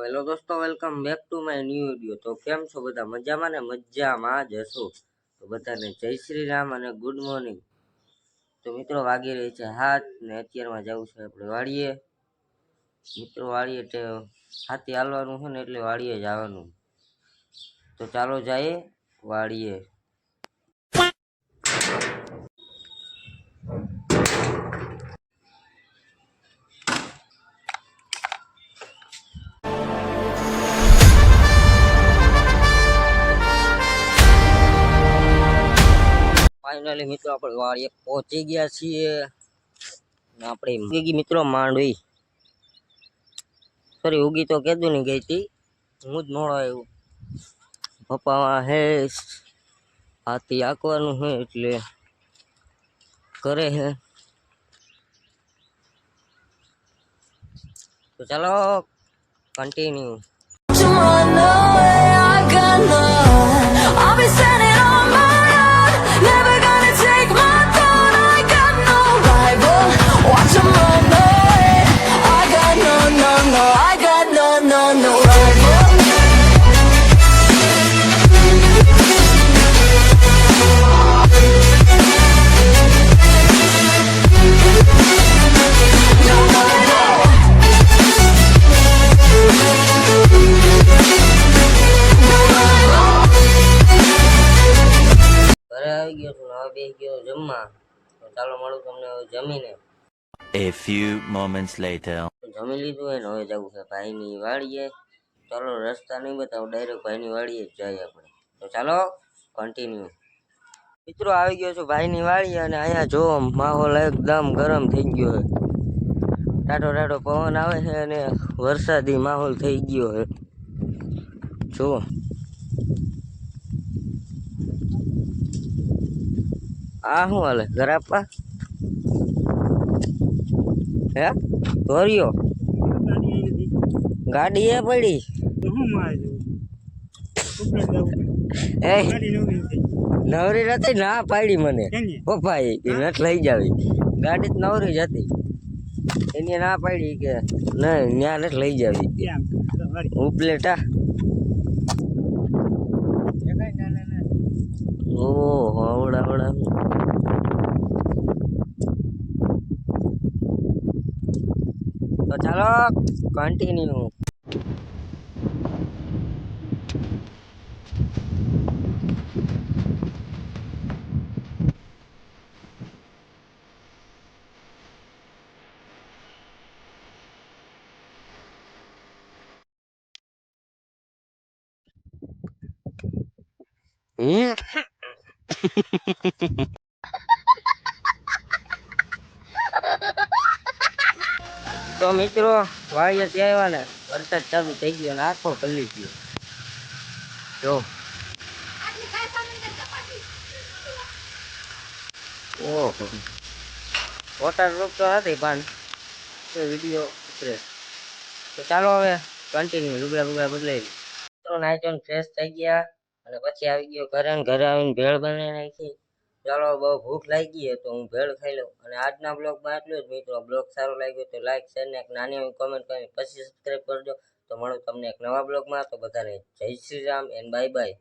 Hello દોસ્તો, welcome back to my new video. તો કેમ છો બધા? મજામાં ને? મજામાં જ હશો તો બધાને જય શ્રી રામ અને ગુડ મોર્નિંગ। તો મિત્રો વાગી રહી છે 7 ને અત્યારમાં જવું છે આપણે વાડીએ। મિત્રો વાડીએ તે હાથી હાલવાનું છે ને એટલે વાડીએ જવાનું। તો ચાલો જઈએ વાડીએ। फाइनली मित्रों આપણે વાડીએ પહોંચી ગયા છીએ ને આપણે ઉગી મિત્રો માંડવી સોરી ઉગી તો કેદું ની ગઈ હતી, હું જ મોડો આવ્યો। પપ્પા હે હાથી આંકવાનું હે એટલે કરે હે। તો ચાલો કન્ટિન્યુ। જમવા તો ચાલો મળું તમને જમીને। A few moments later. જમી લીધું હોય ને હવે જવું છે ભાઈની વાડીએ। ચાલો રસ્તા નહીં બતાવો, ડાયરેક્ટ ભાઈની વાડીએ જ જઈએ આપણે। તો ચાલો કન્ટિન્યુ। મિત્રો આવી ગયો છું ભાઈની વાડીએ અને અહીંયા જો માહોલ એકદમ ગરમ થઈ ગયો છે। ટાટો ટાટો પવન આવે છે અને વરસાદી માહોલ થઈ ગયો છે। જો આ શું હાલે ઘર આપવા હે ધોર્યો ગાડી એ પડી એ નવરી નથી ના પાડી મને પપ્પા એ નથી લઈ જાવી ગાડી નવરી જ હતી એની ના પાડી કે નહીં ત્યાં નથી લઈ જાવી ઉપલેટા। ઓહો આવડા આવડા તો ચાલો કન્ટિન્યુ। તો મિત્રો વાડીએ આવ્યા ને વરસાદ ચાલુ થઈ ગયો ને આખો પલ્લી ગયો। જો ઓહો વોટર પ્રૂફ તો હતી પણ વિડીયો ઉતરે। તો ચાલો હવે કન્ટિન્યુ લુગડા બુગડા બદલાઈ તો નાઈટોન ફ્રેશ થઈ ગયા અને પછી આવી ગયો ઘરે ને ઘરે આવીને ભેળ બનાવી નાખી। ચાલો બહુ ભૂખ લાગી છે તો હું ભેળ ખાઈ લઉં અને આજના બ્લોગમાં એટલું જ મિત્રો। બ્લોગ સારો લાગ્યો તો લાઈક શેર ને એક નાની એવી કોમેન્ટ કરીને પછી સબસ્ક્રાઈબ કરજો। તો મળું તમને એક નવા બ્લોગમાં। તો બધાને જય Shri Ram and bye bye.